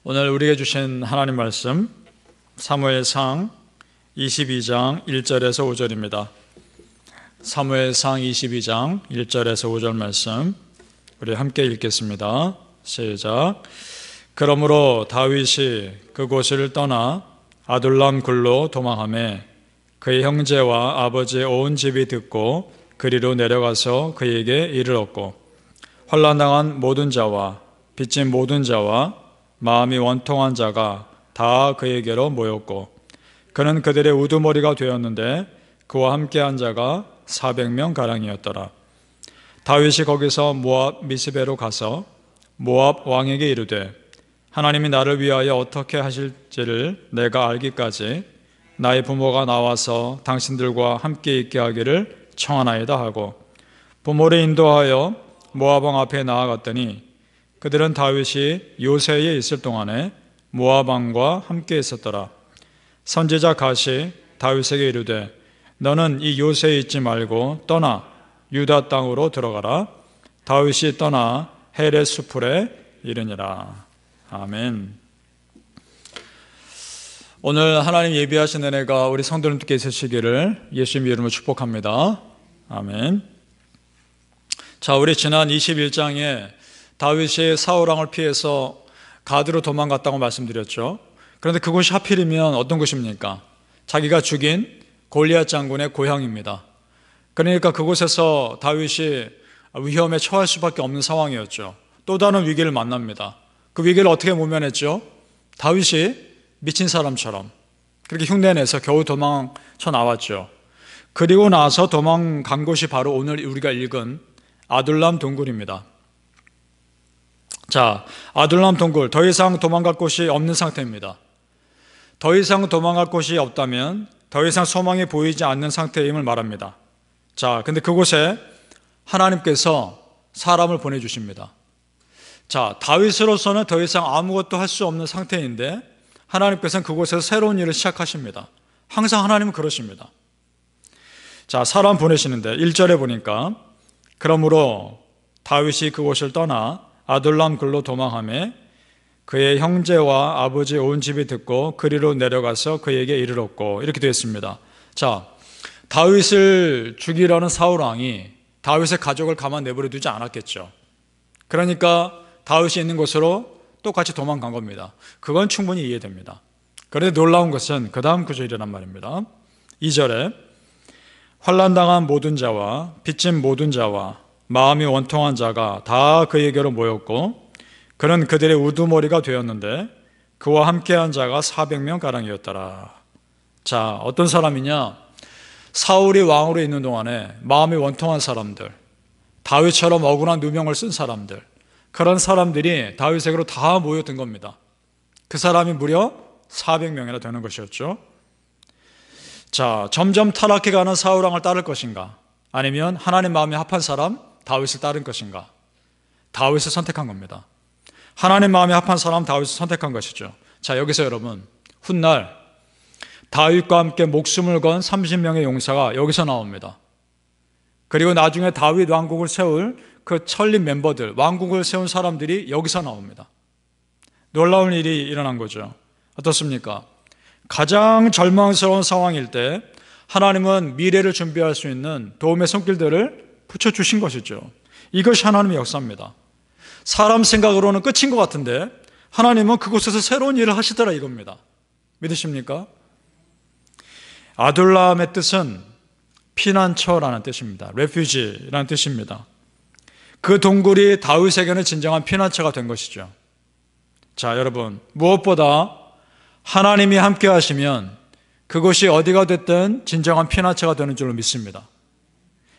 오늘 우리에게 주신 하나님 말씀 사무엘상 22장 1절에서 5절입니다. 사무엘상 22장 1절에서 5절 말씀 우리 함께 읽겠습니다. 시작. 그러므로 다윗이 그곳을 떠나 아둘람 굴로 도망하매 그의 형제와 아버지의 온 집이 듣고 그리로 내려가서 그에게 이르렀고 환난당한 모든 자와 빚진 모든 자와 마음이 원통한 자가 다 그에게로 모였고 그는 그들의 우두머리가 되었는데 그와 함께한 자가 400명 가량이었더라. 다윗이 거기서 모압 미스베로 가서 모압 왕에게 이르되 하나님이 나를 위하여 어떻게 하실지를 내가 알기까지 나의 부모가 나와서 당신들과 함께 있게 하기를 청하나이다 하고 부모를 인도하여 모압 왕 앞에 나아갔더니 그들은 다윗이 요새에 있을 동안에 모압 왕과 함께 있었더라. 선지자 갓이 다윗에게 이르되 너는 이 요새에 있지 말고 떠나 유다 땅으로 들어가라. 다윗이 떠나 헤렛 수풀에 이르니라. 아멘. 오늘 하나님 예비하신 은혜가 우리 성도님께 있으시기를 예수님의 이름으로 축복합니다. 아멘. 자, 우리 지난 21장에 다윗이 사울 왕을 피해서 가드로 도망갔다고 말씀드렸죠. 그런데 그곳이 하필이면 어떤 곳입니까? 자기가 죽인 골리앗 장군의 고향입니다. 그러니까 그곳에서 다윗이 위험에 처할 수밖에 없는 상황이었죠. 또 다른 위기를 만납니다. 그 위기를 어떻게 모면했죠? 다윗이 미친 사람처럼 그렇게 흉내내서 겨우 도망쳐 나왔죠. 그리고 나서 도망간 곳이 바로 오늘 우리가 읽은 아둘람 동굴입니다. 자, 아둘람 동굴, 더 이상 도망갈 곳이 없는 상태입니다. 더 이상 도망갈 곳이 없다면 더 이상 소망이 보이지 않는 상태임을 말합니다. 자, 근데 그곳에 하나님께서 사람을 보내주십니다. 자, 다윗으로서는 더 이상 아무것도 할 수 없는 상태인데 하나님께서는 그곳에서 새로운 일을 시작하십니다. 항상 하나님은 그러십니다. 자, 사람 보내시는데 1절에 보니까 그러므로 다윗이 그곳을 떠나 아둘람 굴로 도망하매 그의 형제와 아버지의 온 집이 듣고 그리로 내려가서 그에게 이르렀고 이렇게 되어 있습니다. 자, 다윗을 죽이려는 사울 왕이 다윗의 가족을 가만 내버려 두지 않았겠죠. 그러니까 다윗이 있는 곳으로 똑같이 도망간 겁니다. 그건 충분히 이해됩니다. 그런데 놀라운 것은 그 다음 구절이란 말입니다. 2절에 환난당한 모든 자와 빚진 모든 자와 마음이 원통한 자가 다 그에게로 모였고 그는 그들의 우두머리가 되었는데 그와 함께한 자가 400명 가량이었더라. 자, 어떤 사람이냐? 사울이 왕으로 있는 동안에 마음이 원통한 사람들, 다윗처럼 억울한 누명을 쓴 사람들, 그런 사람들이 다윗에게로 다 모여든 겁니다. 그 사람이 무려 400명이나 되는 것이었죠. 자, 점점 타락해가는 사울 왕을 따를 것인가? 아니면 하나님 마음에 합한 사람 다윗을 따른 것인가? 다윗을 선택한 겁니다. 하나님 마음에 합한 사람 다윗을 선택한 것이죠. 자, 여기서 여러분 훗날 다윗과 함께 목숨을 건 30명의 용사가 여기서 나옵니다. 그리고 나중에 다윗 왕국을 세울 그 천린 멤버들, 왕국을 세운 사람들이 여기서 나옵니다. 놀라운 일이 일어난 거죠. 어떻습니까? 가장 절망스러운 상황일 때 하나님은 미래를 준비할 수 있는 도움의 손길들을 붙여주신 것이죠. 이것이 하나님의 역사입니다. 사람 생각으로는 끝인 것 같은데 하나님은 그곳에서 새로운 일을 하시더라 이겁니다. 믿으십니까? 아둘람의 뜻은 피난처라는 뜻입니다. refuge라는 뜻입니다. 그 동굴이 다윗에게는 진정한 피난처가 된 것이죠. 자, 여러분 무엇보다 하나님이 함께 하시면 그것이 어디가 됐든 진정한 피난처가 되는 줄로 믿습니다.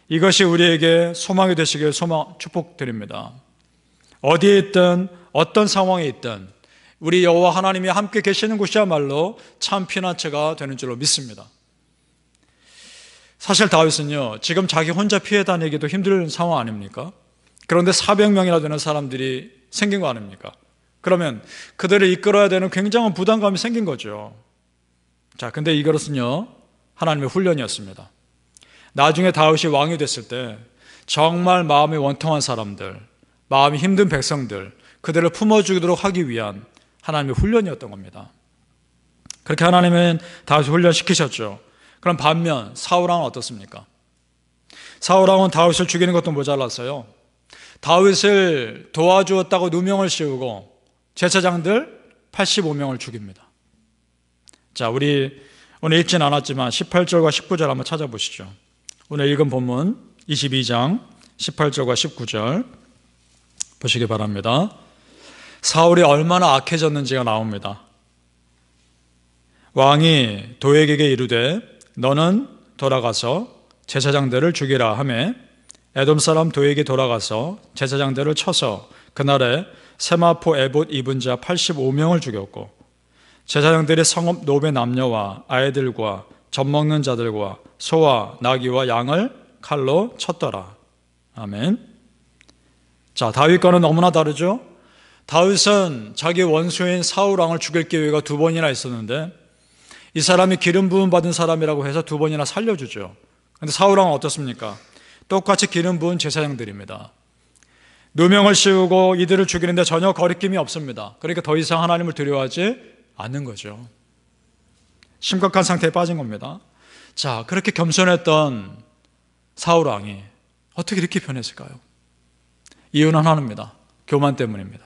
이것이 우리에게 소망이 되시길 축복드립니다. 어디에 있든 어떤 상황에 있든 우리 여호와 하나님이 함께 계시는 곳이야말로 참 피난처가 되는 줄로 믿습니다. 사실 다윗은요, 지금 자기 혼자 피해 다니기도 힘든 상황 아닙니까? 그런데 400명이나 되는 사람들이 생긴 거 아닙니까? 그러면 그들을 이끌어야 되는 굉장한 부담감이 생긴 거죠. 자, 근데 이것은요, 하나님의 훈련이었습니다. 나중에 다윗이 왕이 됐을 때 정말 마음이 원통한 사람들, 마음이 힘든 백성들, 그들을 품어주도록 하기 위한 하나님의 훈련이었던 겁니다. 그렇게 하나님은 다윗을 훈련시키셨죠. 그럼 반면 사울왕은 어떻습니까? 사울왕은 다윗을 죽이는 것도 모자랐어요. 다윗을 도와주었다고 누명을 씌우고 제사장들 85명을 죽입니다. 자, 우리 오늘 읽진 않았지만 18절과 19절 한번 찾아보시죠. 오늘 읽은 본문 22장 18절과 19절 보시기 바랍니다. 사울이 얼마나 악해졌는지가 나옵니다. 왕이 도액에게 이르되 너는 돌아가서 제사장들을 죽이라 하매 에돔 사람 도액이 돌아가서 제사장들을 쳐서 그날에 세마포 에봇 입은 자 85명을 죽였고 제사장들이 성읍 노베 남녀와 아이들과 젖 먹는 자들과 소와 나귀와 양을 칼로 쳤더라. 아멘. 자, 다윗과는 너무나 다르죠? 다윗은 자기 원수인 사울왕을 죽일 기회가 2번이나 있었는데 이 사람이 기름 부음 받은 사람이라고 해서 2번이나 살려주죠. 그런데 사울왕은 어떻습니까? 똑같이 기름 부은 제사장들입니다. 누명을 씌우고 이들을 죽이는데 전혀 거리낌이 없습니다. 그러니까 더 이상 하나님을 두려워하지 않는 거죠. 심각한 상태에 빠진 겁니다. 자, 그렇게 겸손했던 사울왕이 어떻게 이렇게 변했을까요? 이유는 하나입니다. 교만 때문입니다.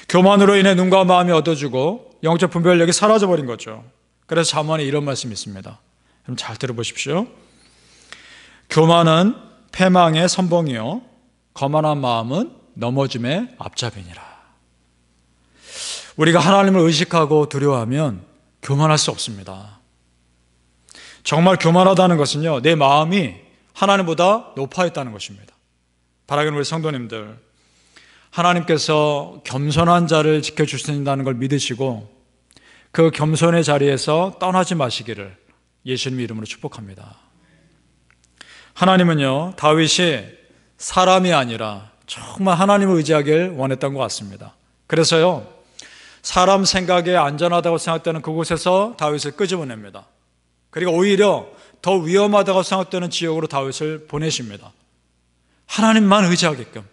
교만으로 인해 눈과 마음이 어두워지고 영적 분별력이 사라져버린 거죠. 그래서 잠언에 이런 말씀이 있습니다. 그럼 잘 들어보십시오. 교만은 패망의 선봉이요 거만한 마음은 넘어짐의 앞잡이니라. 우리가 하나님을 의식하고 두려워하면 교만할 수 없습니다. 정말 교만하다는 것은요, 내 마음이 하나님보다 높아 있다는 것입니다. 바라기는 우리 성도님들, 하나님께서 겸손한 자를 지켜주신다는 걸 믿으시고 그 겸손의 자리에서 떠나지 마시기를 예수님의 이름으로 축복합니다. 하나님은요, 다윗이 사람이 아니라 정말 하나님을 의지하길 원했던 것 같습니다. 그래서요, 사람 생각에 안전하다고 생각되는 그곳에서 다윗을 끄집어냅니다. 그리고 오히려 더 위험하다고 생각되는 지역으로 다윗을 보내십니다. 하나님만 의지하게끔.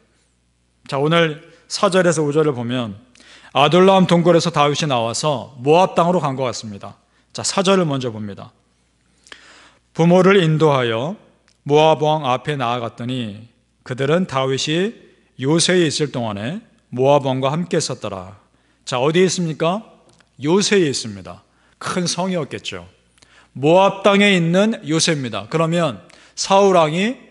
자, 오늘 4절에서 5절을 보면 아둘람 동굴에서 다윗이 나와서 모압 땅으로 간 것 같습니다. 자, 4절을 먼저 봅니다. 부모를 인도하여 모압 왕 앞에 나아갔더니 그들은 다윗이 요새에 있을 동안에 모압 왕과 함께 있었더라. 자, 어디에 있습니까? 요새에 있습니다. 큰 성이었겠죠. 모압 땅에 있는 요새입니다. 그러면 사울 왕이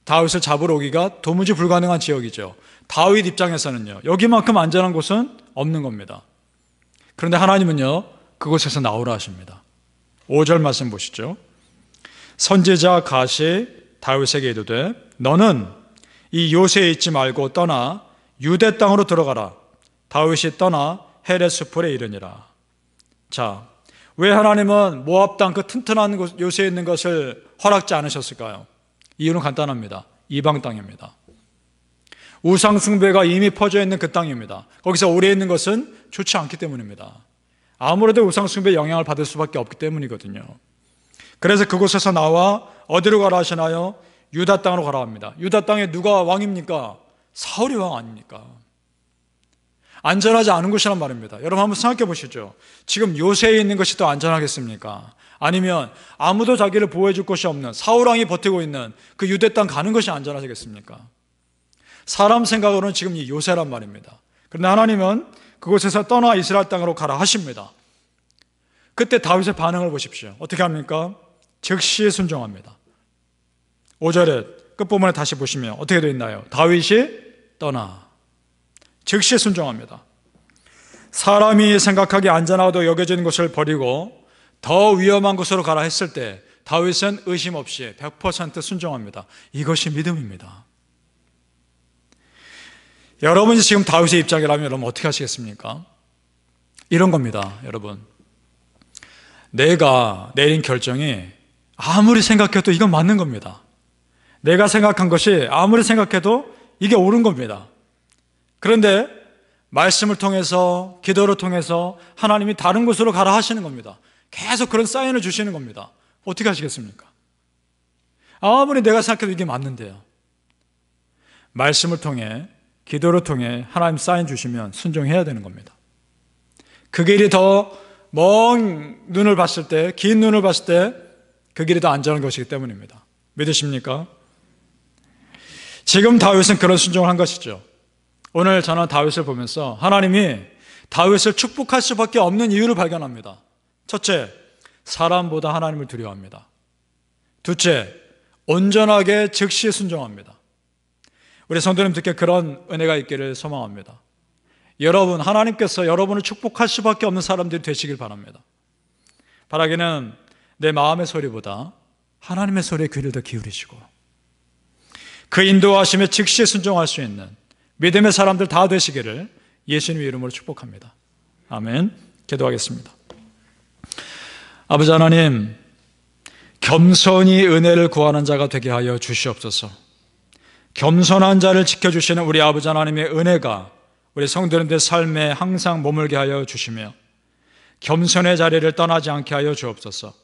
다윗을 잡으러 오기가 도무지 불가능한 지역이죠. 다윗 입장에서는요, 여기만큼 안전한 곳은 없는 겁니다. 그런데 하나님은요, 그곳에서 나오라 하십니다. 5절 말씀 보시죠. 선지자 갓이 다윗에게 이르되 너는 이 요새에 있지 말고 떠나 유대 땅으로 들어가라. 다윗이 떠나 헤렛 수풀에 이르니라. 자, 왜 하나님은 모압 땅 그 튼튼한 요새에 있는 것을 허락지 않으셨을까요? 이유는 간단합니다. 이방 땅입니다. 우상 숭배가 이미 퍼져 있는 그 땅입니다. 거기서 오래 있는 것은 좋지 않기 때문입니다. 아무래도 우상 숭배의 영향을 받을 수밖에 없기 때문이거든요. 그래서 그곳에서 나와 어디로 가라 하시나요? 유다 땅으로 가라 합니다. 유다 땅에 누가 왕입니까? 사울이 왕 아닙니까? 안전하지 않은 곳이란 말입니다. 여러분 한번 생각해 보시죠. 지금 요새에 있는 것이 더 안전하겠습니까? 아니면 아무도 자기를 보호해 줄 곳이 없는 사울 왕이 버티고 있는 그 유대 땅 가는 것이 안전하겠습니까? 사람 생각으로는 지금 이 요새란 말입니다. 그런데 하나님은 그곳에서 떠나 이스라엘 땅으로 가라 하십니다. 그때 다윗의 반응을 보십시오. 어떻게 합니까? 즉시 순종합니다. 5절에 끝부분에 다시 보시면 어떻게 되어 있나요? 다윗이 떠나 즉시 순종합니다. 사람이 생각하기 안전하다고 여겨지는 곳을 버리고 더 위험한 곳으로 가라 했을 때 다윗은 의심 없이 100% 순종합니다. 이것이 믿음입니다. 여러분이 지금 다윗의 입장이라면 여러분 어떻게 하시겠습니까? 이런 겁니다, 여러분. 내가 내린 결정이 아무리 생각해도 이건 맞는 겁니다. 내가 생각한 것이 아무리 생각해도 이게 옳은 겁니다. 그런데 말씀을 통해서 기도를 통해서 하나님이 다른 곳으로 가라 하시는 겁니다. 계속 그런 사인을 주시는 겁니다. 어떻게 하시겠습니까? 아무리 내가 생각해도 이게 맞는데요. 말씀을 통해 기도를 통해 하나님 사인 주시면 순종해야 되는 겁니다. 그 길이 더 먼 눈을 봤을 때, 긴 눈을 봤을 때 그 길이 더 안전한 것이기 때문입니다. 믿으십니까? 지금 다윗은 그런 순종을 한 것이죠. 오늘 저는 다윗을 보면서 하나님이 다윗을 축복할 수밖에 없는 이유를 발견합니다. 첫째, 사람보다 하나님을 두려워합니다. 둘째, 온전하게 즉시 순종합니다. 우리 성도님들께 그런 은혜가 있기를 소망합니다. 여러분, 하나님께서 여러분을 축복할 수밖에 없는 사람들이 되시길 바랍니다. 바라기는 내 마음의 소리보다 하나님의 소리에 귀를 더 기울이시고 그 인도하심에 즉시 순종할 수 있는 믿음의 사람들 다 되시기를 예수님의 이름으로 축복합니다. 아멘. 기도하겠습니다. 아버지 하나님, 겸손히 은혜를 구하는 자가 되게 하여 주시옵소서. 겸손한 자를 지켜주시는 우리 아버지 하나님의 은혜가 우리 성도님들 삶에 항상 머물게 하여 주시며 겸손의 자리를 떠나지 않게 하여 주옵소서.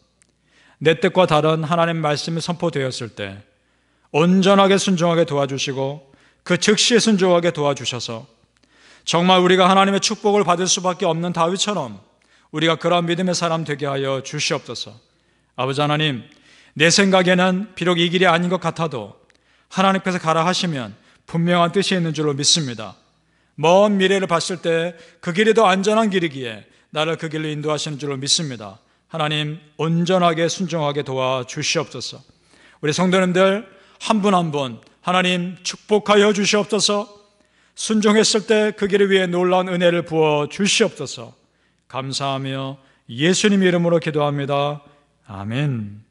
내 뜻과 다른 하나님 말씀이 선포되었을 때 온전하게 순종하게 도와주시고 그 즉시 순종하게 도와주셔서 정말 우리가 하나님의 축복을 받을 수밖에 없는 다윗처럼 우리가 그러한 믿음의 사람 되게 하여 주시옵소서. 아버지 하나님, 내 생각에는 비록 이 길이 아닌 것 같아도 하나님께서 가라 하시면 분명한 뜻이 있는 줄로 믿습니다. 먼 미래를 봤을 때 그 길이 더 안전한 길이기에 나를 그 길로 인도하시는 줄로 믿습니다. 하나님, 온전하게 순종하게 도와주시옵소서. 우리 성도님들 한 분 한 분 하나님 축복하여 주시옵소서. 순종했을 때 그 길을 위해 놀라운 은혜를 부어 주시옵소서. 감사하며 예수님 이름으로 기도합니다. 아멘.